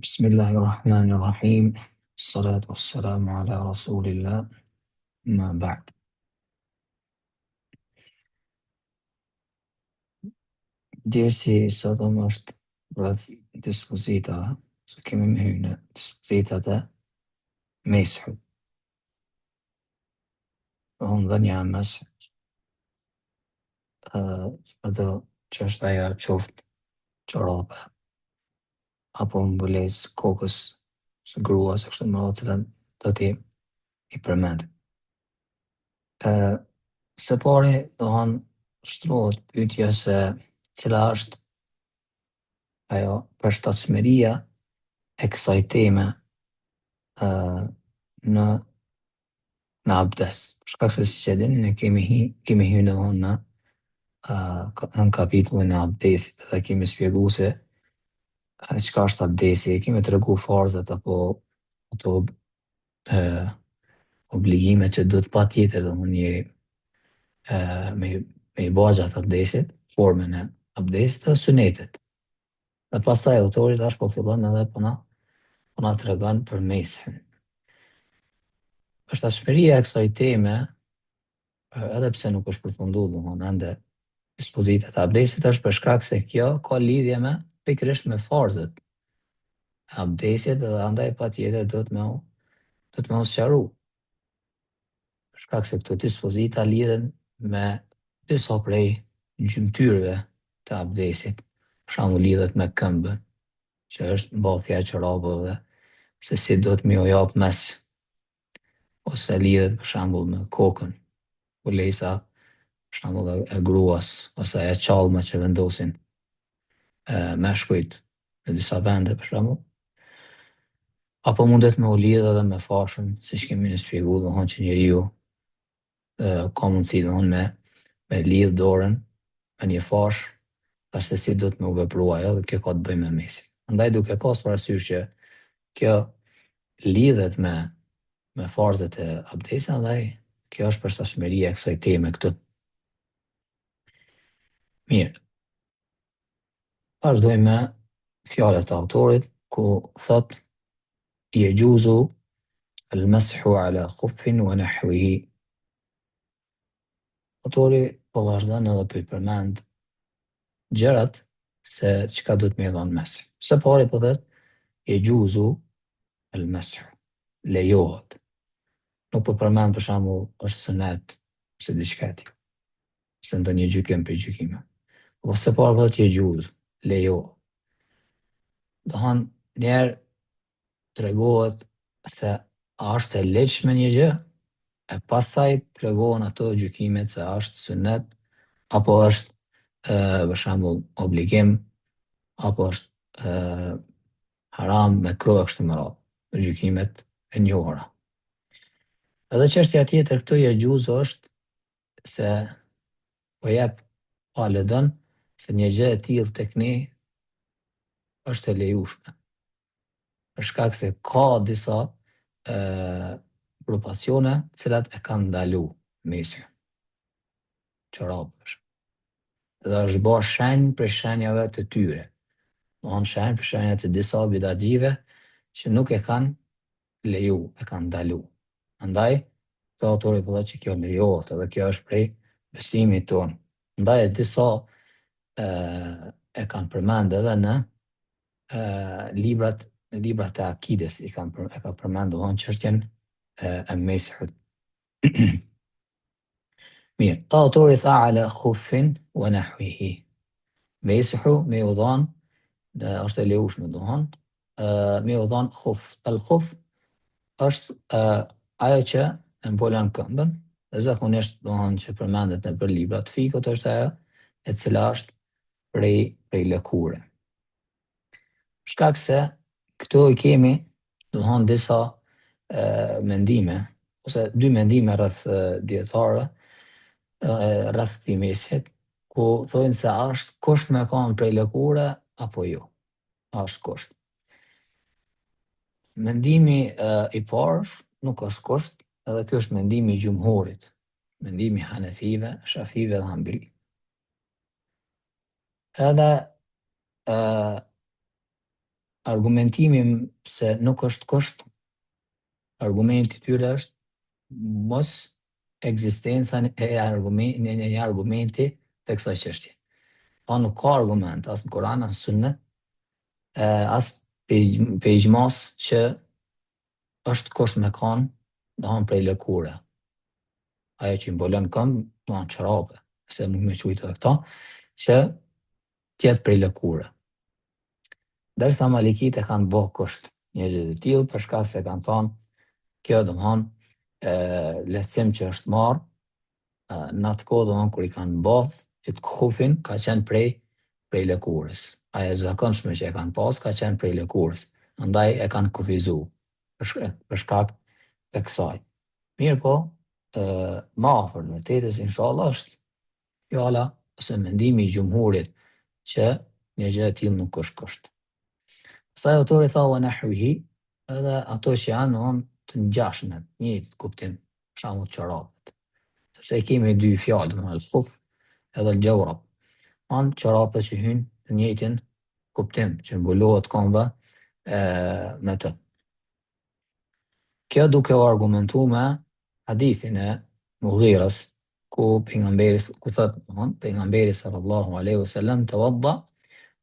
بسم الله الرحمن الرحيم. الصلاة والسلام على رسول الله. ما بعد. Dersi i sotëm është rreth dispozitave, se kemi me hyjë në dispozitat e meshut. Unë dhe një mes, ato që është ajo qoftë çorape, apo mbulesë kokës së gruas, e kështu me radhë, cilat do t'i përmend. Së pari, shtrohet pyetja se cila është ajo përshtatshmëria e kësaj teme në abdes. Për shkak se siç e dini, ne kemi hyrë domthonë në kapitullin e abdesit dhe kemi shpjeguar se çka është abdesi, kemi tregu farzat apo ato uh, obligimet që duhet patjetër domthonë njeri me i bë gjatë abdesit, formën e abdesit dhe sunetet. Dhe pastaj autori tash po fillon edhe po na tregon për meshin. Përshtatshmëria e kësaj teme, edhe pse nuk është përfunduar domthonë ende dispozitat e abdesit, është për shkak se kjo ka lidhje pikërisht me farzët e abdesit dhe andaj patjetër duhet me u sqaru. Për shkak se këto dispozita lidhen me disa prej gjymtyrëve të abdesit. Për shembull lidhet me këmbën, që është mbathja e çorapeve, se si duhet me u jap mes, ose lidhet për shembull me kokën, ulesa për shembull e gruas, ose e çallma që vendosin meshkujt në disa vende për shembull. Apo mundet me u lidh edhe me fashën, siç kemi ne shpjeguar, domthonë që njeriu ka mundësi domthonë me lidh dorën në një fashë, ashtu si duhet me u veprua ajo, dhe kjo ka të bëjë me mesin. Andaj duke pas parasysh që kjo lidhet me farzët e abdesit, andaj kjo është përshtatshmëria e kësaj teme këtu. Mirë. Vazhdojmë me fjalët e autorit, ku thot يجوز المسح على خف ونحوه. Autori po vazhdon edhe po i përmend gjërat se çka duhet me i dhënë mes. Së pari po thot يجوز المسح, lejohet. Nuk po përmend për shembull është sunet ose diçka tjetër, ose ndonjë gjykim për gjykime. Po së pari po thot يجوز, lejohet. Domthonë njerë tregohet se a është e lehtëshme një gjë, e pastaj tregohen ato gjykimet se a është sunet, apo është për shembull obligim, apo është haram, mekruh, kështu me radhë, gjykimet e njohura. Edhe çështja tjetër këtu يجوز është se po jep palëdon se një gjë e tillë tek ne është e lejushme. Për shkak se ka disa grupacione cilat e kanë ndalu mesin, çorapësh. Dhe është bërë shenjë për shenjave të tyre. Domthonë shenjë për shenjat të disa bidatxive që nuk e kanë leju, e kanë ndalu. Andaj, këto autori po thotë që kjo lejohet, edhe kjo është prej besimit tonë. Andaj disa e kanë përmend edhe në librat e akides, e ka përmend domthonë çështjen e meshut. Mirë, autori tha ala khuffin wa nahwihi. Meshu me u dhon, është e lejushme domthonë me u dhon khuff. El khuff është ajo që e mbulon këmbën, dhe zakonisht domthonë që përmendet në libra të fikut është ajo e cila është prej lëkure. Shkak se këtu i kemi domthonë disa mendime, ose dy mendime rreth dietarëve rreth këtij mesit, ku thonë se a është kusht me kanë prej lëkure apo jo. A është kusht. Mendimi i parë nuk është kusht, edhe ky është mendimi i gjumhurit, mendimi hanefive, shafive dhe hambeli. Edhe argumentimi se nuk është kusht, argumenti tyre është mos ekzistenca e një argumenti të kësaj çështje. Pa nuk ka argument as në Kur'an as në Sunet, as pe ixhmas që është kusht me kanë, domthonë prej lëkure. Ajo që i mbulon këmbë, domthonë çorape, se mund me quajtë edhe këta, që tjetë prej lëkure. Derisa Malikit e kanë bërë kusht një gjë të tillë për shkak se kanë thonë kjo domthonë lehtësim që është marrë në atë kohë domthonë kur i kanë both që të kufin ka qenë prej lëkurës. Ajo e zakonshme që e kanë pas ka qenë prej lëkurës. Andaj e kanë kufizu për shkak të kësaj. Mirë po, ma afër në vërtetës inshallah është fjala ose mendimi i gjumhurit që një gjë e tillë nuk është kusht. Pastaj autori tha wa nahwihi, edhe ato që janë të ngjashme, një kuptim, për shembull çorapët. Sepse kemi dy fjalë, domethënë al-khuf edhe al-jawrab. Çorapët që hyjnë në njëjtin kuptim, që mbulohet këmba me të. Kjo duke u argumentu me hadithin e Mughirës, ku pejgamberi sallallahu alaihi wasallam tawadda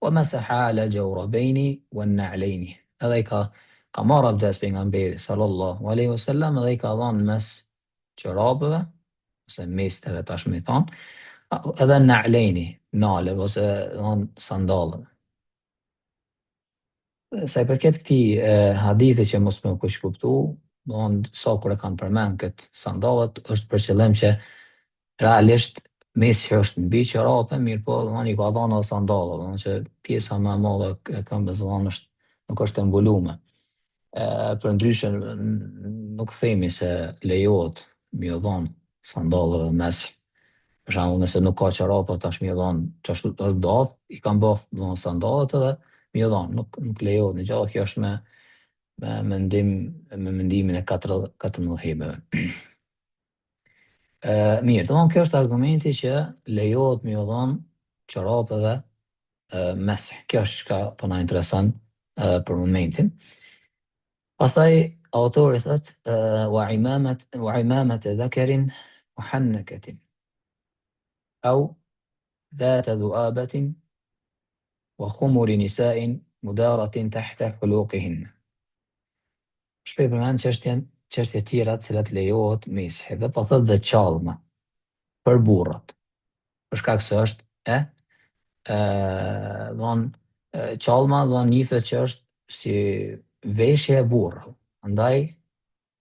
wa masaha ala jawrabaini wan na'laini. Edhe i ka marrë abdes pejgamberi sallallahu alaihi wasallam edhe i ka dhënë mes çorapëve ose mesteve tash më thon, edhe na'laini, nale ose sandallëve. Sa i përket këtij hadithi që mos më kush kuptu, sa kur e kanë përmend këtë sandallet është për qëllim që realisht mesi është mbi çorape, mirë po i ka dhënë edhe sandallet, domethënë që pjesa më e madhe e këmbës nuk është e mbulume. Përndryshe nuk themi se lejohet mi u dhënë sandalleve mes. Për shembull, nëse nuk ka çorape tash mi u dhënë çashtu është dhoth, i kanë bërë sandallet edhe mi u dhënë, nuk lejohet në gjallë, kjo është me mendimin e 4 mëdhëhebeve. Mirë, domthonë kjo është argumenti që lejohet mi u dhënë çorapeve mes. Kjo është çka po na intereson për momentin. Pastaj autori thotë wa imamat dhakarin muhannakatin au ذات ذؤابة وخمر نساء مدارة تحت حلوقهن. Shpej përmend çështje tjera të cilat lejohet meshi, dhe po thotë dhe qallma për burrat. Për shkak se është qallma njihet që është si veshje e burrave. Andaj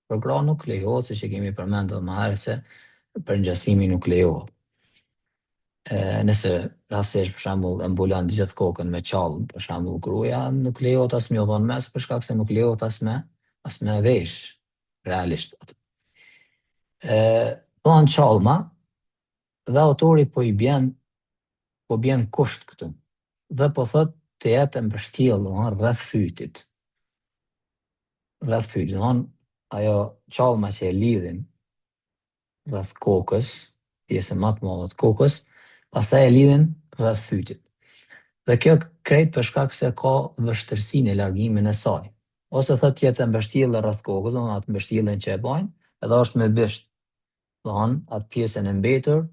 për gra nuk lejohet, siç e kemi përmendur më herët se për ngjasimin nuk lejohet. Nëse rastësisht për shembull e mbulon të gjithë kokën me qallm, për shembull gruaja, nuk lejohet as mi u dhënë mes për shkak se nuk lejohet as me vesh realisht. Thonë qallma dhe autori po bjen kusht këtu. Dhe po thot të jetë e mbështjellë rreth fytit. Rreth fytit, ajo qallma që e lidhin rreth kokës, pjesën më të madhe të kokës, pastaj e lidhin rreth fytit. Dhe kjo krejt për shkak se ka vështirësi në largimin e saj. Ose thot të jetë e mbështjellë rreth kokës, atë mbështjelljen që e bajnë, edhe është me bisht, atë pjesën e mbetur,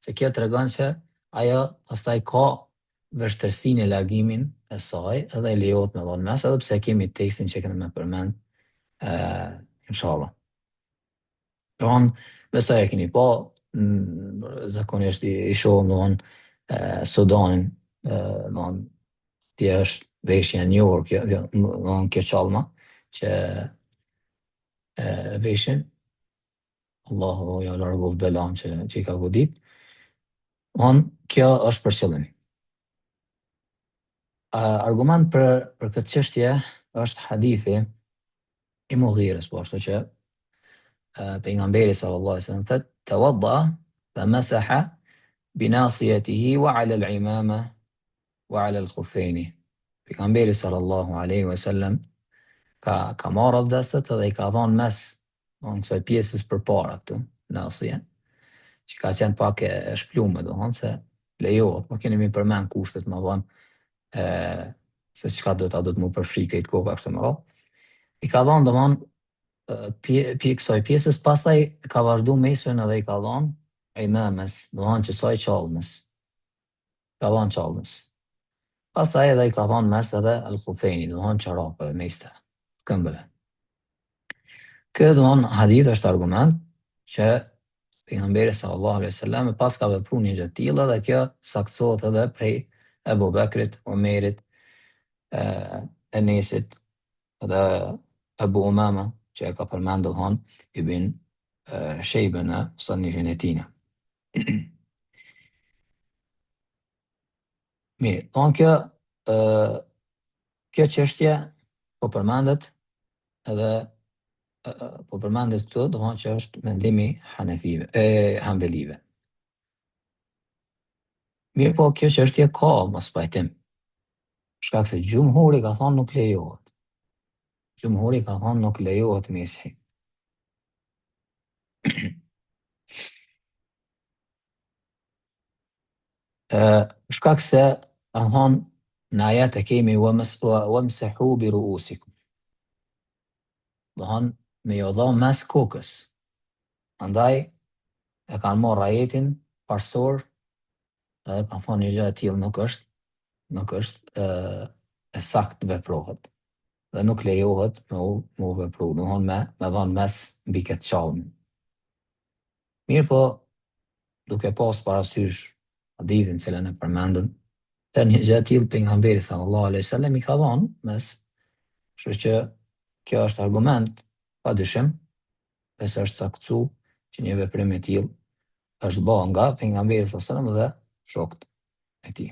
se kjo tregon që ajo pastaj ka vështirësi në largimin e saj, edhe lejohet me dhënë mes, edhe pse kemi tekstin që kemë përmend, inshallah. Besoj e keni pa, zakonisht i shohim Sudanin, tje është veshja e njohur kjo qallma që veshin, Allahu ja largof belan që i ka godit. Kjo është për qëllim. Argument për këtë çështje është hadithi i Mughirës, po ashtu që pejgamberi sallallahu alaihi wasallam thotë tawadda fa masaha bi nasiyatihi wa ala al-imama wa ala al-khuffaini. Pejgamberi sallallahu alaihi wasallam ka marrë abdestet dhe i ka dhënë mes kësaj pjesës përpara këtu, nasija, që ka qenë pak e shplume, se lejohet, po kemi përmend kushtet më vonë se çka do të mu përfshi krejt koka kështu më radh. I ka dhënë domthon kësaj pjesës, pastaj ka vazhdu mesën edhe i ka dhënë ai mëmës, domthon që soi çalmës. Ka dhënë çalmës. Pastaj edhe i ka dhënë mes edhe al-khufejni, domthon çorapeve meste, këmbëve. Kjo domthon hadith është argument që pejgamberi sallallahu alaihi wasallam pas ka vepruar një gjë të tillë dhe kjo saktohet edhe prej Ebu Bekrit, Omerit, Enesit dhe Ebu Umama që e ka përmendur domthon Ibn Shejbe në sanifin e tij. Mirë, kjo çështje po përmendet edhe po përmendet këtu, domthon që është mendimi Hanefive, Hanbelive. Mirë po, kjo çështje ka mos pajtim. Shkak se gjumhuri ka thonë nuk lejohet. Gjumhuri ka thonë nuk lejohet meshi. Shkak se ka thonë në ajet e kemi wamsahu bi ru'usikum. Do thonë me jo dha mes kokës. Andaj e kanë marrë ajetin parsor edhe kanë thonë një gjë e tillë nuk është e saktë veprohet. Dhe nuk lejohet me u vepru, do thonë me dhanë mes mbi këtë çalmë. Mirë po, duke pas parasysh hadithin cilën e përmendëm, se një gjë e tillë pejgamberi sallallahu alaihi wasallam i ka dhënë mes, kështu që kjo është argument padyshim, dhe se është saktuar që një veprim i tillë është bërë nga pejgamberi sallallahu alaihi wasallam dhe shokët e tij.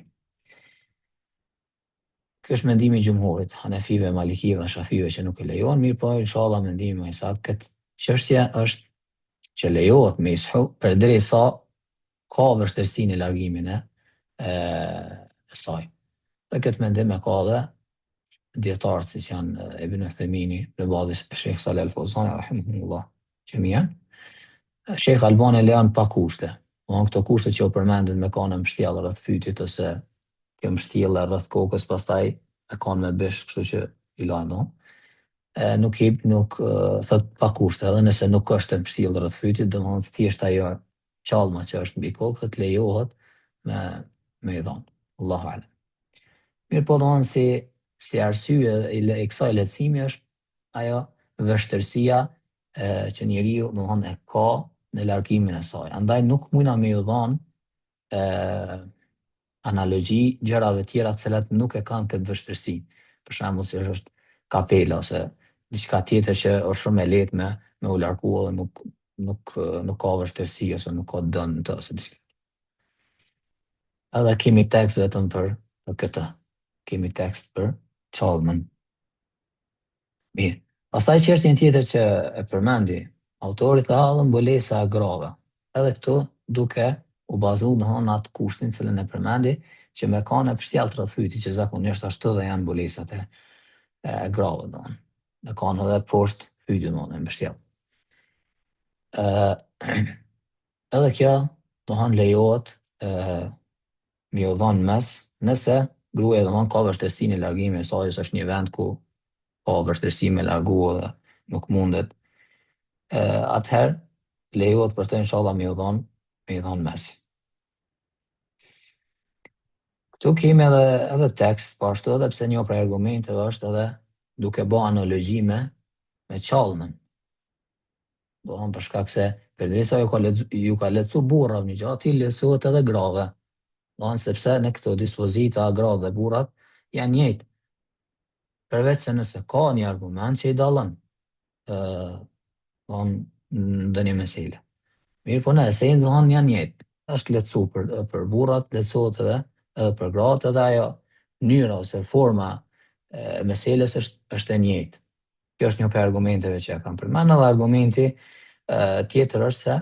Ky është mendimi i gjumhurit, Hanefive, Malikive dhe Shafive që nuk e lejohen, mirë po inshallah mendimi më i saktë këtë çështje është që lejohet meshu përderisa ka vështirësinë e largimin e saj. Dhe këtë mendim e ka dhe dietarët si që janë Ibn Uthemini, në bazë Sheikh Saleh Al-Fawzani rahimahullah jamian. Sheikh Albani lejon pa kushte. Domthon këto kushte që u përmendën me kanë mbështjellë rreth fytit ose kjo mbështjellë rreth kokës, pastaj e kanë me bish, kështu që i lajnë. Nuk thot pa kushte, edhe nëse nuk është e mbështjellë rreth fytit, domthon thjesht ajo çalma që është mbi kokë të lejohet me i dhënë. Allahu alem. Mirë po domthon si arsye e kësaj lehtësimi është ajo vështirësia që njeriu domthon e ka në largimin e saj. Andaj nuk mundna me i dhënë analogji gjërave tjera të cilat nuk e kanë këtë vështirësi. Për shembull, si është kapela ose diçka tjetër që është shumë e lehtë me u largu dhe nuk ka vështirësi ose nuk ka dëm të ose diçka. Edhe kemi tekst vetëm për këtë. Kemi tekst për çalmën. Mirë. Pastaj çështja tjetër që e përmendi autori ka dhënë mbulesa grave. Edhe këtu duke u bazuar në atë kushtin cilën e përmendi që me kanë e mbështjellë rreth fytit, që zakonisht ashtu dhe janë mbulesat e grave domthon. Me kanë edhe poshtë fytit domthon e mbështjellë. Edhe kjo domthon lejohet me u dhënë mes nëse gruaja domthon ka vështirësi në largimin e saj, është një vend ku ka vështirësi me largu dhe nuk mundet. Atëherë lejohet për të inshallah me i dhënë mes. Këtu kemi edhe tekst, po ashtu edhe pse një prej argumenteve është edhe duke bë analogji me çalmën. Do thonë për shkak se përderisa ju ka lehtësu burrave një gjë, ti lehtësohet edhe grave. Do thonë sepse në këto dispozita grave dhe burrat janë njëjtë. Përveç se nëse ka një argument që i dallon në ndonjë mesele. Mirë po në esencë janë njëjtë. Është lehtësu për burrat, lehtësohet edhe për gratë, edhe ajo mënyra ose forma e meseles është e njëjtë. Kjo është një prej argumenteve që e kam përmendur, edhe argumenti tjetër është se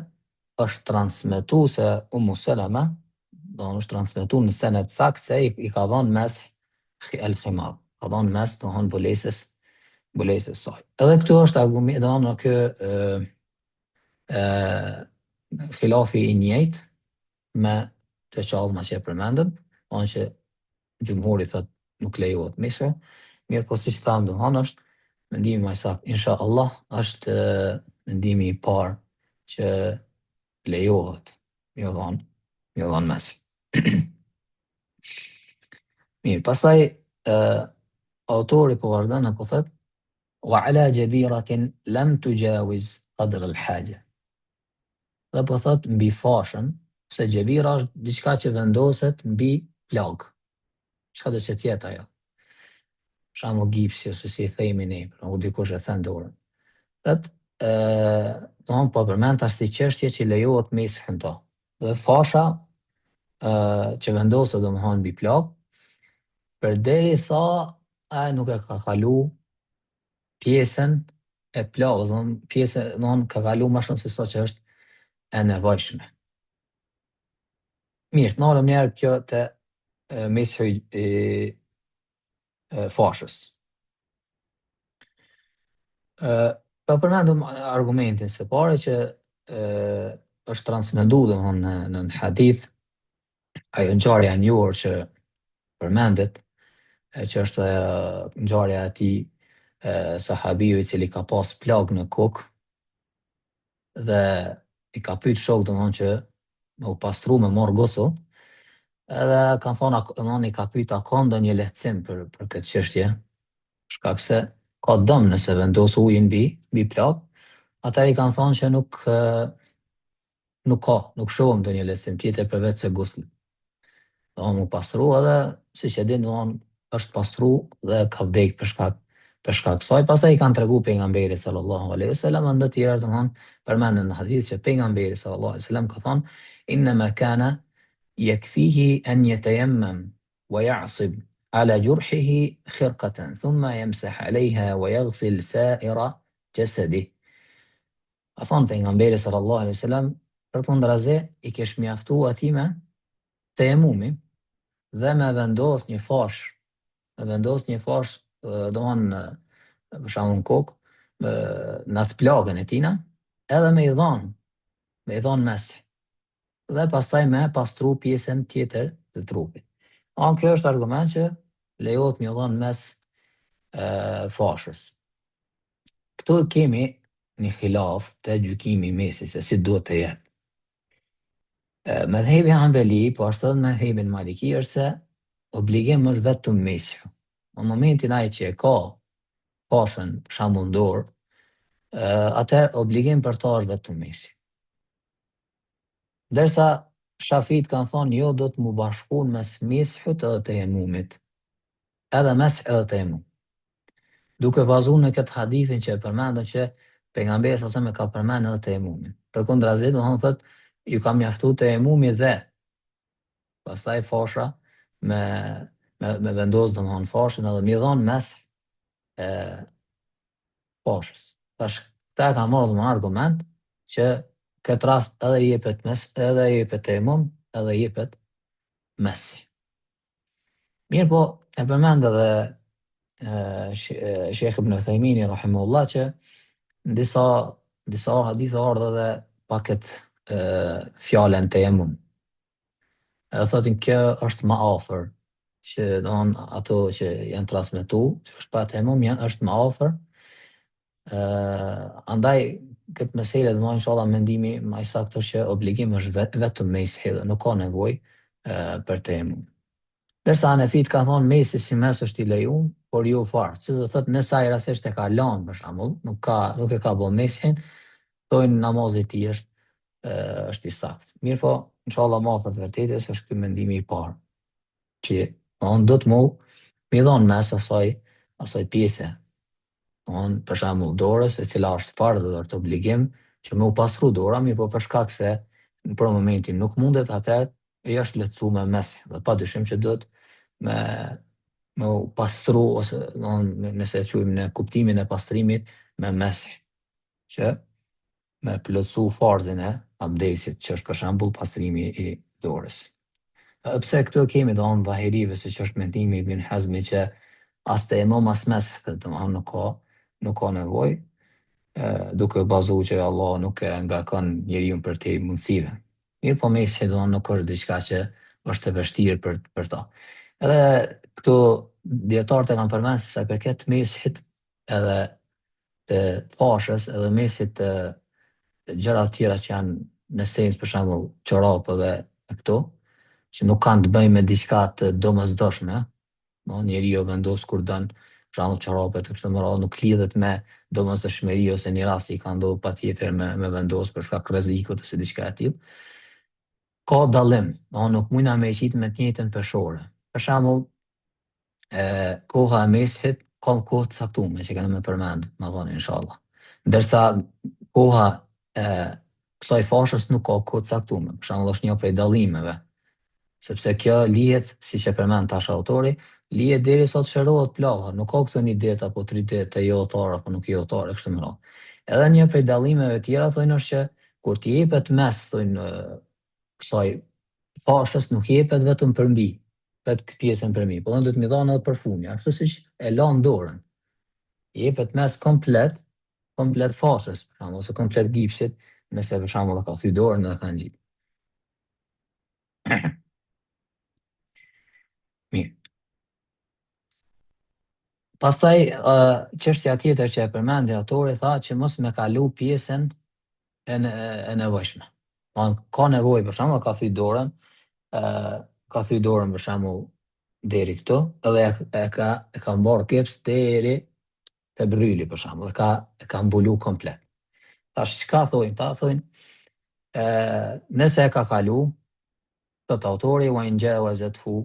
është transmetuar se Ummu Salama, është transmetuar në senet saktë se i ka dhënë mes el-khimar, ka dhënë mes mbulesës saj. Edhe këtu është argument, domethënë kë khilafi i njëjtë me të çallma që e përmendëm, që gjumhuri thot nuk lejohet meshu. Mirë po si që thamë domethënë është mendimi më i saktë, insha Allah, është mendimi i parë që lejohet me u dhënë mes. Mirë, pastaj autori po vazhdon apo thotë وعلى جبيرة لم تجاوز قدر الحاجة. Dhe po thot mbi fashën, se gjebira është diçka që vendoset mbi plagë. Çka do që tjetë ajo? Për shembull gipsi ose si i themi ne, u dikush e thënë dorën. Thot, domthon po përmend tash si çështje që lejohet meshën to. Dhe fasha që vendoset domthon mbi plagë, përderisa ai nuk e ka kalu pjesën e plagës, pjesën, ka kalu më shumë se sa që është e nevojshme. Mirë, të nalëm njerë kjo të meshu i fashës. Pa përmendum argumentin se pare që është transmetuar domethënë në hadith, ajo ngjarja e njohur që përmendet, që është ngjarja e atij sahabiu i cili ka pas plagë në kokë dhe i ka pyet shok domethënë që me u pastru me marr gusull, edhe kanë thonë, domethënë i ka pyet a ka ndonjë lehtësim për këtë çështje, shkak se ka dëm nëse vendos ujin mbi plagë, atëherë i kanë thonë që nuk shohim ndonjë lehtësim tjetër përveç se guslit. Domethënë u pastru edhe siç e din domethënë është pastru dhe ka vdek për shkak kësaj. Pastaj i kanë treguar pejgamberit sallallahu alaihi wasallam ndë të tjerë domethënë përmenden në hadith që pejgamberi sallallahu alaihi wasallam ka thonë inma kana يكفيه أن يتيمم ويعصب على جرحه خرقة ثم يمسح عليها ويغسل سائر جسده. A thonë pejgamberi sallallahu alaihi wasallam, përkundrazi i kesh mjaftu atij me tejemumi dhe me vendos një fash, domthon për shembull në kokë, në atë plagën e tina, edhe me i dhon mes. Dhe pastaj me pastru pjesën tjetër të trupit. Kjo është argument që lejohet me u dhënë mes fashës. Këtu kemi një khilaf të gjykimi i mesit se si duhet të jetë. Medhebi Hanbeli, po ashtu edhe medhebi Maliki është se obligim është vetëm meshu. Në momentin ai që e ka fashën për shembull në dorë, atëherë obligim për ta është vetëm meshu. Derisa Shafit kanë thonë jo, do të mu bashkun mes meshut edhe tejemumit. Edhe mesh edhe tejemum. Duke bazu në këtë hadithin që e përmendën që pejgamberi sallallahu alaihi wasallam ka përmendur edhe tejemumin. Përkundrazi, domethënë thotë ju ka mjaftuar tejemumi dhe pastaj fasha me vendos domethënë fashën edhe mi dhon mes fashës. Tash këta ka marrë domethënë argument që këtë rast edhe jepet mes, edhe jepet tejemum, edhe jepet mesi. Mirë po, e përmend edhe Sheikh Ibn Uthaymeen rahimahullah që në disa hadithe ardhë edhe pa këtë fjalën tejemum. Edhe thotin kjo është më afër, që domthon ato që janë transmetuar, që është pa tejemum është më afër. Andaj këtë meselë domthon inshallah mendimi më i saktë është që obligim është vetëm meshi dhe nuk ka nevojë për tejemum. Derisa Hanefit ka thonë mesi si mes është i lejuar, por jo fare. Që do thotë nëse ai rastisht e ka lënë për shembull, nuk e ka bën mesin, thonë namazi i tij është i saktë. Mirë po, inshallah më afër të vërtetës është ky mendimi i parë, që do të mi dhon mes asaj pjese. Për shembull dorës, e cila është fardh dhe është obligim që me u pastru dora, mirë po për shkak se për momentin nuk mundet, atëherë e është lehtësuar me mes dhe padyshim që do të me u pastru ose nëse e quajmë në kuptimin e pastrimit me mes, që me plotësu farzin e abdesit, që është për shembull pastrimi i dorës. Pse këtu kemi domthon vahirive, siç është mendimi i Ibn Hazmi që as tejemum as mes, domthon nuk ka nevojë, duke bazuar që Allah nuk e ngarkon njeriu për të mundësive. Mirë po mesi domthon nuk është diçka që është e vështirë për ta. Edhe këtu dietarët e kanë përmendur se sa i përket meshit edhe të fashës edhe mesit të gjëra të tjera që janë në sens për shembull çorapëve e këto, që nuk kanë të bëjnë me diçka të domosdoshme, no, njeriu vendos kur don, për shembull çorapet e kështu me radhë nuk lidhet me domosdoshmëri ose një rast i ka ndodhur patjetër me vendos për shkak rrezikut ose diçka e tillë. Ka dallim, no, nuk mundna me e qitë me të njëjtën peshore. Për shembull, koha e meshit ka kohë të caktuar që kanë më përmend, më vonë inshallah. Ndërsa koha e kësaj fashës nuk ka kohë të caktuar. Për shembull, është një prej dallimeve, sepse kjo lihet, siç e përmend tash autori, lihet derisa të shërohet plaga, nuk ka këtu një det apo 3 ditë e jotar apo nuk jotar e kështu me radhë. Edhe një prej dallimeve tjera thonë është që kur t'i jepet mes thonë kësaj fashës nuk jepet vetëm përmbi, vetë pjesën përmbi, po do të më dhanë edhe përfuni, ashtu siç e lan dorën. Jepet mes komplet fashës, për shembull, ose komplet gipsit, nëse për shembull e ka thy dorën dhe ka ngjit. Mirë. Pastaj çështja tjetër që e përmendi autori tha që mos me kalu pjesën e nevojshme. Ka nevojë për shembull ka thy dorën, ka thy dorën për shembull deri këtu, edhe e ka mbarë keps deri te bryli për shembull, e ka mbulu komplet. Tash çka thojnë? Ta thojnë, nëse e ka kalu, thot autori wa in jawazathu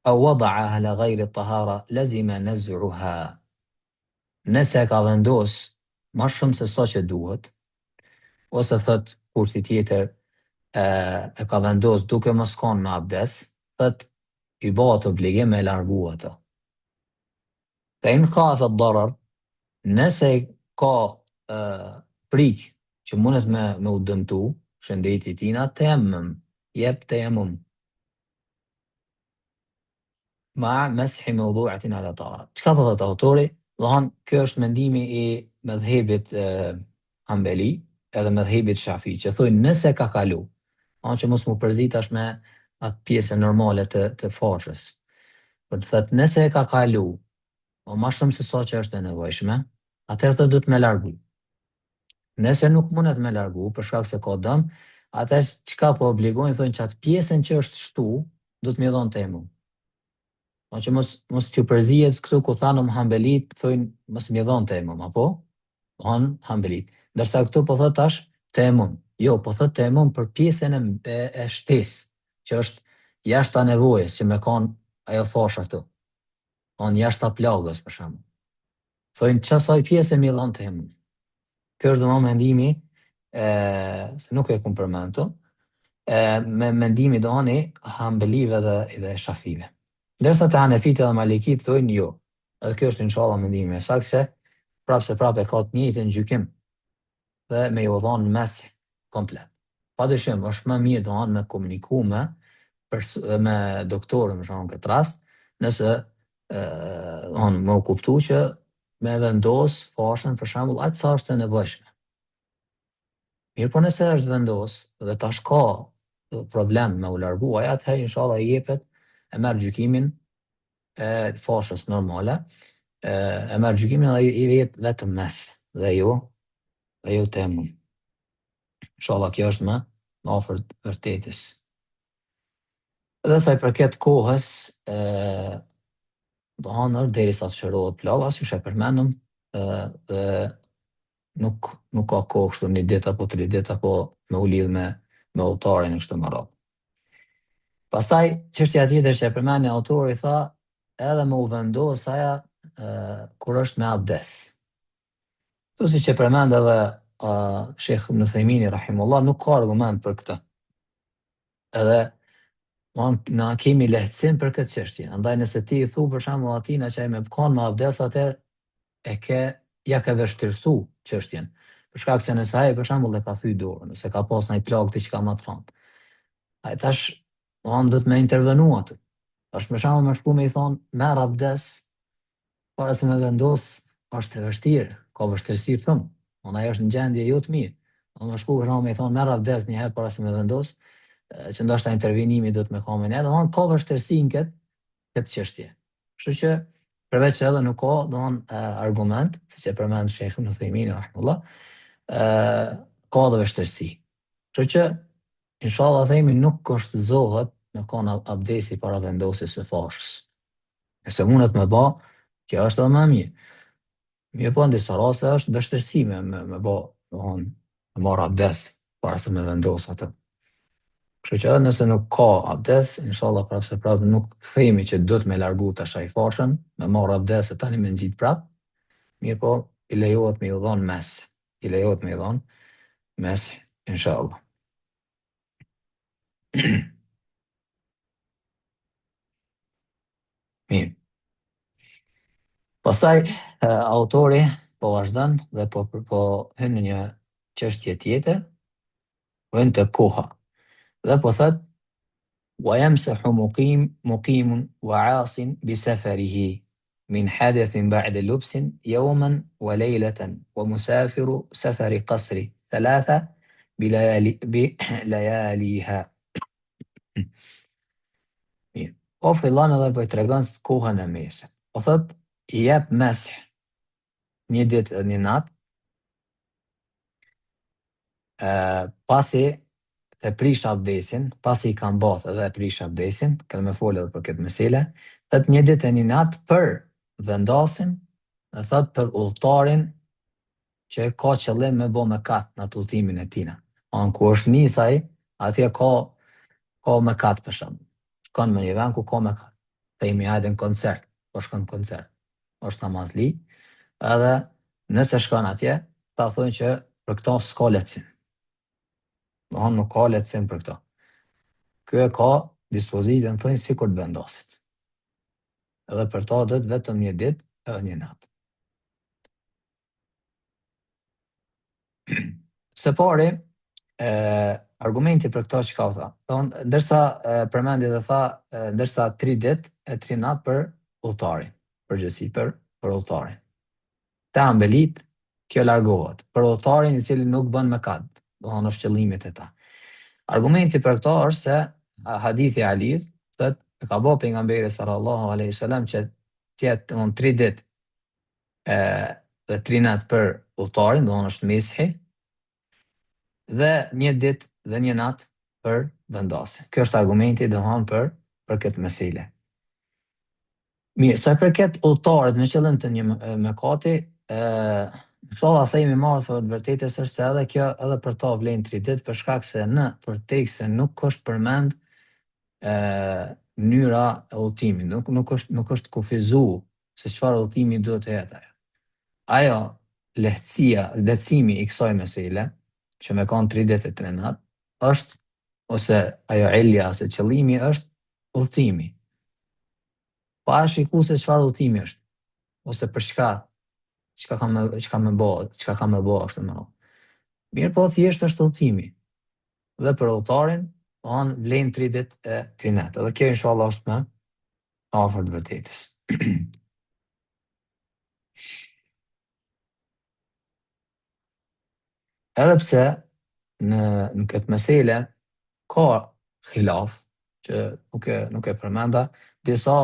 aw wada'aha ala ghayri at-tahara lazima naz'uha. Nëse e ka vendos më shumë se sa që duhet, ose thot kursi tjetër e ka vendos duke mos kanë me abdes, thot i bëhet obligim me largu ato. Fa in khafa ad-darar, nëse ka frikë që mundet me u dëmtu shëndeti i tina, jep tejemmum. Ma meshi mawdu'atin ala tahara. Çka po thot autori? Do thonë, kjo është mendimi i mëdhëbit Hambeli edhe mëdhëbit Shafi, që thonë nëse ka kalu, që mos mu përzit tash me atë pjesën normale të fashës. Për të thëtë nëse e ka kalu, o ma shumë se sa që është e nevojshme, atëherë të du të me largu. Nëse nuk mundet me largu, për shkak se ka dëm, atëherë çka po obligojnë, thonë që atë pjesën që është shtu, du të me dhonë temu. Që mos t'ju përzijet këtu ku thanëm Hambelit, thonë mos me dhonë temu, apo? Thonë Hambelit. Dërsa këtu po thot tash temum. Jo, po thot temum për pjesën e shtesë, që është jashta nevojës që me kanë ajo fasha këtu. Jashta plagës për shembull. Thonë çasaj pjesë me dhonë temum. Kjo është domosdoshmë mendimi, se nuk e kam përmendur, me mendimi dohani Hambelive dhe Shafive. Ndërsa të Hanefit edhe Malikit thonë jo. Edhe kjo është inshallah mendimi e saktë se prapë ka të njëjtën gjykim dhe me ju dhonë mes komplet. Padyshim është më mirë dohani me komuniku me doktorën për shembull në këtë rast, nëse më u kuptu që me vendos fashën për shembull atë sa është e nevojshme. Mirë, po nëse është vendos dhe tash ka problem me u largu aja, atëherë inshallah i jepet e merr gjykimin e fashës normale, e merr gjykimin dhe i jep vetëm mes dhe jo temum. Inshallah kjo është më afër vërtetës. Edhe sa i përket kohës, do hanër derisa të shërohet plaga, siç e përmendëm, dhe nuk ka kohë kështu 1 ditë apo 3 ditë apo me u lidh me udhëtarin e kështu me radhë. Pastaj çështja tjetër që e përmendi autori tha, edhe me u vendos aja kur është me abdes. Kështu siç e përmend edhe Shekh Ibn Uthejmini rahimullah, nuk ka argument për këtë. Edhe na kemi lehtësim për këtë çështje. Andaj nëse ti i thu për shembull atina që ai me kanë me abdes, atëherë ja ke vështirësu çështjen. Për shkak se nëse ai për shembull e ka thy dorën, nëse ka pas ndonjë plagë diçka më të rëndë. Ai tash do të më intervenu aty. Tash për shembull më shku me i thonë merr abdes para se me vendos, është e vështirë, ka vështirësi shumë. Ai është në gjendje jo të mirë. Më shku për shembull me i thonë merr abdes një herë para se me vendos, që ndoshta intervenimi do të më kamë ne, ka vështirësi në këtë, këtë çështje. Kështu që përveç se edhe nuk ka argument, siç e përmend Sheikhu ibn Uthaymeen rahimahullah, ka edhe vështirësi. Kështu që inshallah themi nuk kushtëzohet me kon abdesi para vendosjes së fashës. Nëse mundet me ba, kjo është edhe më mirë. Mirë po në disa raste është vështirësi me ba, me marr abdes para se me vendos atë. Kështu që edhe nëse nuk ka abdes, inshallah prapë se prapë nuk themi që do të me largu tash ai fashën, me marr abdes e tani me ngjit prap. Mirë po, i lejohet me i dhon mes. I lejohet me i dhon mes, inshallah. Mirë. Pastaj autori po vazhdon dhe po hyn në një çështje tjetër, vjen te koha. Dhe po thot ويمسح مقيم وعاص بسفره من حدث بعد لبس يوما وليلة ومسافر سفر قصر ثلاثة بلياليها. Mirë. Po fillon edhe po i tregon kohën e mesit. Po thot i jep mesh një ditë dhe një natë, pasi e prish abdesin, pasi i kam bath edhe e prish abdesin, kanë me folë edhe për këtë mesele, thot një ditë e një natë për vendasin, dhe thot për udhëtarin që ka qëllim me bo mëkat në atë udhëtimin e tina. Ku është nisaj, atje ka mëkat për shemb. Shkon me një vend ku ka mëkat. Themi hajde në koncert, po shkon në koncert. Është namazli, edhe nëse shkon atje, ta thonë që për këto s'ka lehtësim. Nuk ka lehtësim për këto. Kjo ka dispozitën thonë si kur të vendosit. Edhe për ta dhëtë vetëm një ditë edhe një natë. Se pari, argumenti për këto që ka tha, ndërsa përmendi dhe tha, ndërsa 3 ditë e 3 natë për udhëtarin, përgjithësi për udhëtarin. Te ambelit, kjo largohet, për udhëtarin i cili nuk bën mëkat, është qëllimit e ta. Argumenti për këto është se hadithi Alit, thot e ka bë pejgamberi sallallahu alaihi wasallam që tjetë 3 ditë dhe 3 natë për udhëtarin, është meshi, dhe një ditë dhe një natë për vendasin. Kjo është argumenti për këtë mesele. Mirë, sa përket udhëtarit me qëllim të një mëkati, inshallah themi marrë të vërtetës është se edhe kjo edhe për ta vlen 3 ditë, për shkak se për tek se nuk është përmend mënyra e udhëtimit, nuk është kufizu se çfarë udhëtimi duhet të jetë ajo. Ajo lehtësimi i kësaj mesele, që me kanë 3 ditë e 3 natë, është, ose ajo ilja, ose qëllimi është udhëtimi. Pa shiku se çfarë udhëtimi është, ose për çka ka me bë, është më radh. Mirë po thjesht është udhëtimi. Dhe për udhëtarin, vlen 3 ditë e 3 natë. Edhe kjo inshallah është më afër të vërtetës. Edhe pse në këtë mesele ka khilaf, që nuk e përmenda, disa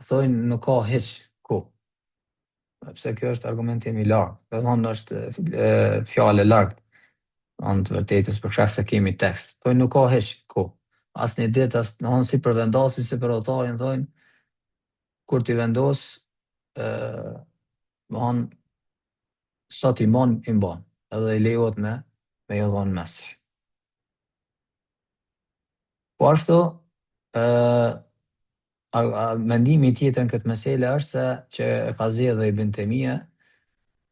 thojnë nuk ka hiç kohë. Pse kjo është argumenti i lartë, dhe është fjalë e lartë të vërtetës për shkak se kemi tekst. Thojnë nuk ka hiç kohë. As një ditë, si për vendasin, si për udhëtarin, thojnë kur ti vendos, sa ti mon i mban, edhe i lejohet me i dhon mes. Po ashtu, mendimi tjetër në këtë mesele është se që e ka zgjedhur dhe Ibn Taymija,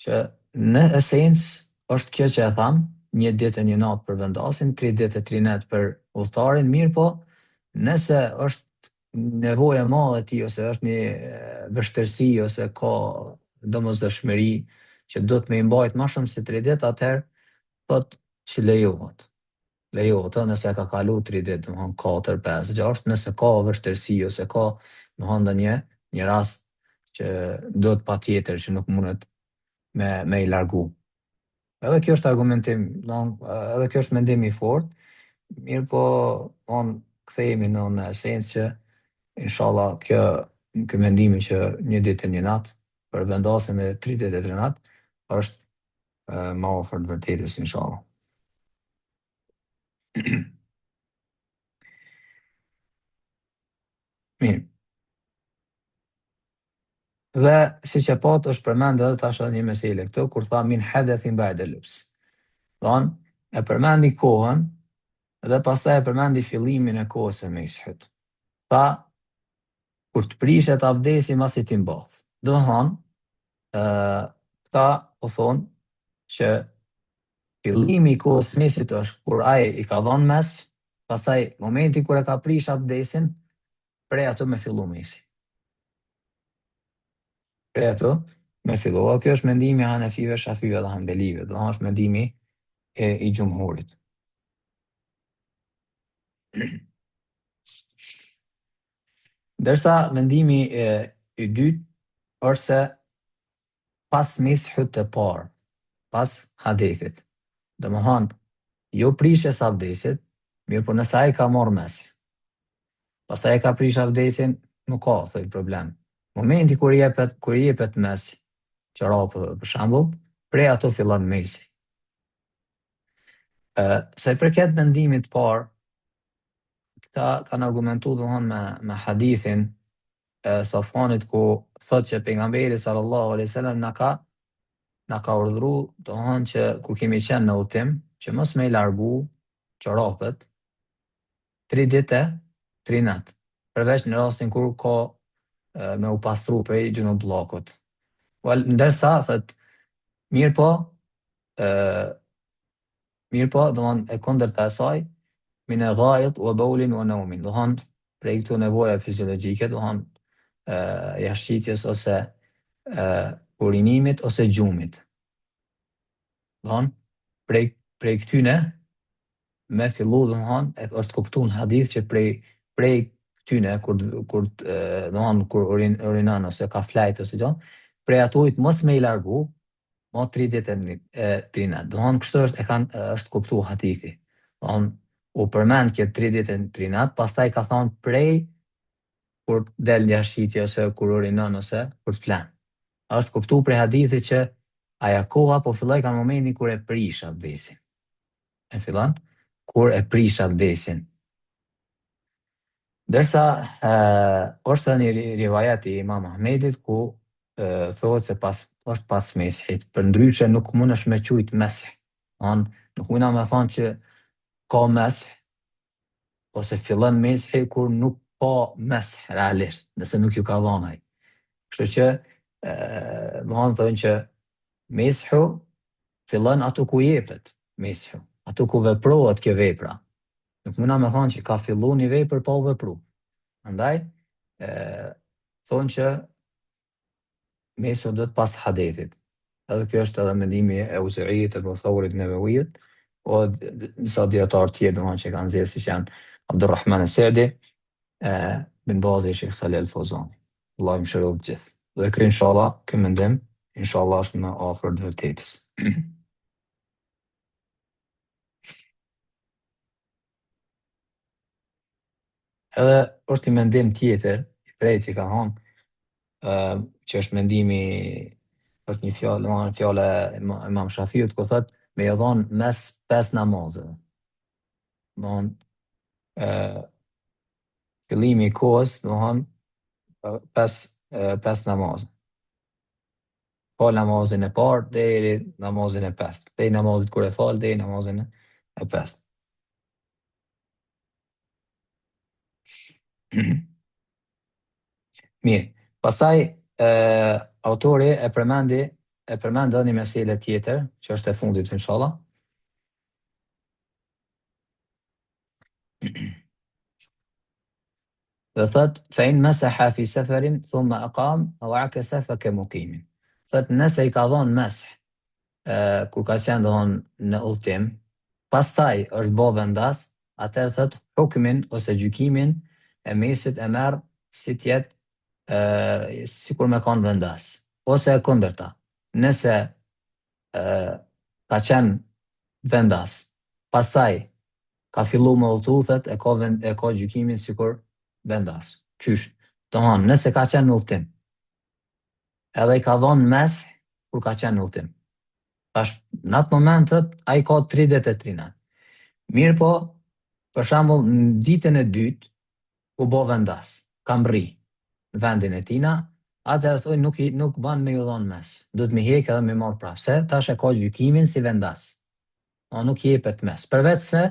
që në esencë është kjo që e tham, një ditë e një natë për vendasin, 3 ditë e 3 natë për udhëtarin, mirë po, nëse është nevoja e madhe e tij, ose është një vështirësi, ose ka domosdoshmëri që do të më i mbajt më shumë se 3 ditë, atëherë thotë që lejohet. Lejohet, nëse ka kalu 3 ditë, 4, 5, 6, nëse ka vështirësi, ose ka një rast që do të patjetër që nuk mundet me i largu. Edhe kjo është argumentim, edhe kjo është mendim i fortë, mirë po, kthehemi në esencë që inshallah ky mendimi që një ditë e një natë për vendosjen e 3 ditë e 3 natë është më afër të vërtetës inshallah. Mirë. Dhe siç e pat është përmend edhe tash edhe një mesele këtu kur tha min hadathin ba'da lubs. Don e përmendi kohën dhe pastaj e përmendi fillimin e kohës së meshit. Tha kur të prishet abdesi masi ti mbath. Do të thonë, këta po thonë që fillimi i kohës së mesit është kur ai i ka dhënë mes, pastaj momenti kur e ka prish abdesin, prej ato me fillu mesi. Prej ato me fillu. Kjo është mendimi i Hanefive, Shafive dhe Hanbelive. Do të thonë është mendimi i xhumhurit. Ndërsa mendimi i dytë është se pas meshut të parë, pas hadithit. Dhe më thonë, jo prishjes abdesit, mirë po nëse ai ka marrë mes. Pastaj e ka prish abdesin, nuk ka thoj problem. Momenti kur i jepet mes çorapëve për shembull, prej ato fillon mesi. Sa i përket mendimit të parë, këta kanë argumentuar domthonë me hadithin e Safanit ku thotë që pejgamberi sallallahu alaihi wasallam na ka urdhëruar domthonë që kur kemi qenë në udhtim që mos me i largu çorapët 3 ditë, 3 natë. Përveç në rastin kur ka me u pastru prej gjunubullakut. Ndërsa thot mirë po, domthonë e kundërta e saj min al-gha'it wa bawlin wa nawmin. Domthonë prej këtu nevoja fiziologjike, domthonë jashtëqitjes ose urinimit ose gjumit. Domthonë prej këtyne me fillu domthonë është kuptuar në hadith që prej këtyne domthonë kur urinon ose ka flajt ose gjë, prej atojt mos me i largu mo 3 ditë e 3 natë. Domthonë kështu është kuptuar hadithi. Domthonë u përmend që 3 ditë e 3 natë, pastaj ka thonë prej kur del jashtëqitje ose kur urinon ose kur flan. Është kuptuar prej hadithit që aja koha po filloi ka momentin kur e prish abdesin. E fillon kur e prish abdesin. Dërsa është një rivajet i Imam Ahmedit ku thotë se është pas meshit, për ndryshe nuk mund është me qujt mesh. Nuk mund me thonë që ka mesh, ose fillon meshi kur nuk ka mesh realisht, nëse nuk ju ka dhënë ai. Kështu që thonë që meshu fillon ato ku jepet meshu, ato ku veprohet kjo vepra. Nuk mund me thonë që ka fillu një vepër pa u vepru. Andaj, thonë që meshu do të pas hadithit. Edhe kjo është edhe mendimi e Uzairit, e Thawrit, Nevewit, o disa dietarë tjerë domthonë që kanë zgjedhur si janë Abdulrahman as-Sa'di, bin Bazi, Sheikh Salih Al-Fawzani. Allah i mëshiroft të gjithë. Dhe kjo inshallah, ky mendim inshallah është më afër të vërtetës. Edhe është një mendim tjetër, i tretë që ka thonë, që është mendimi, është një fjallë e Imam Shafiut, ku thotë me i dhënë mes 5 namazeve. Fillimi i kohës, 5 namazë. Pa namazin e parë deri namazin e 5. Prej namazit kur e fal deri namazin e 5. Mirë, pastaj autori e përmend edhe një mesele tjetër, që është e fundit inshallah. Dhe thot, fa in masaha fi safarin thumma aqam aw akasa fa ka muqimin. Thot nëse i ka dhënë mesh kur ka qenë në udhtim, pastaj është bë vendas, atëherë thot hukmin ose gjykimin e mesit e merr si tjetë sikur me kanë vendas. Ose e kundërta, nëse ka qenë vendas, pastaj ka fillu me udhtu, thot e ka gjykimin sikur vendas. Qysh? Domthon, nëse ka qenë në udhtim, edhe i ka dhënë mes kur ka qenë në udhtim. Tash, në atë momentet, ai ka 3 ditë të trina. Mirë po, për shembull, në ditën e dytë, u bo vendas, kam rri në vendin e tina, atëherë thoi nuk ban me ju dhënë mes. Duhet me hek edhe me marr prapë. Se tash e ka gjykimin si vendas. Nuk jepet mes. Përveç se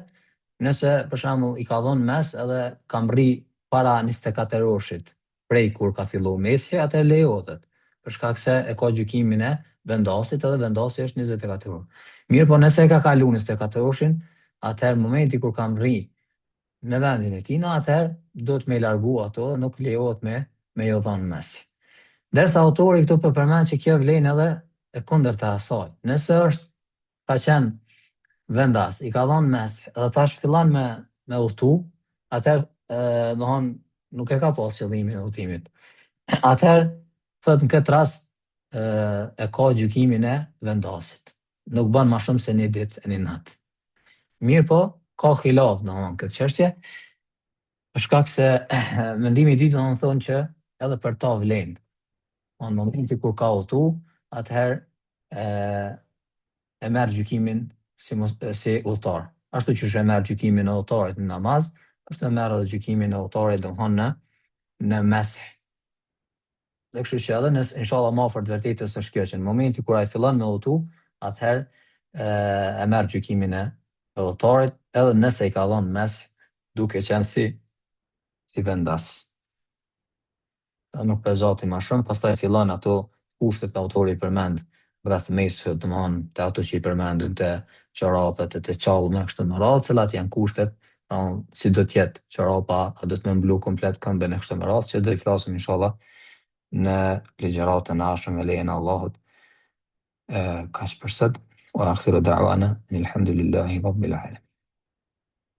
nëse për shembull i ka dhënë mes edhe kam rri para 24 orëshit prej kur ka fillu mesi, atë lejohet. Për shkak se e ka gjykimin e vendasit edhe vendasi është 24 orë. Mirë po nëse e ka kalu 24 orëshin, atëherë momenti kur kam rri në vendin e tina, atëherë do të me largu ato dhe nuk lejohet me jo dhënë mes. Derisa autori këtu për përmend që kjo vlen edhe e kundërta e asaj. Nëse është ka qenë vendas, i ka dhënë mes, edhe tash fillon me udhtu, atëherë nuk e ka pas qëllimin e udhtimit. Atëherë thot në këtë rast e ka gjykimin e vendasit. Nuk bën më shumë se 1 ditë e 1 natë. Mirë po, ka khilaf këtë çështje, për shkak se mendimi i dytë thonë që edhe për ta vlen. Në momenti kur ka udhtu, atëherë e merr gjykimin si udhëtar. Ashtu që e merr gjykimin e udhëtarit në namaz, është e merr edhe gjykimin e udhëtarit në mes. Dhe kështu që edhe nëse inshallah më afër të vërtetës është kjo që në momenti kur ai fillon me udhëtu, atëherë e merr gjykimin e udhëtarit, edhe nëse i ka dhënë mes duke qenë si vendas. Nuk për zati ma shumë, pastaj fillon ato kushtet autori përmend rreth mesëve, të ato që i përmendën të çorapet e të çallme kështu me radhë, cilat janë kushtet, si do të jetë çorapa, a do të më mblu komplet këmbën e kështu me radhë, që do i flasim inshallah në ligjëratën e ardhshme me lejen e Allahut. Kaq për sot, wa akhiru da'wana alhamdulillahi rabbil alamin.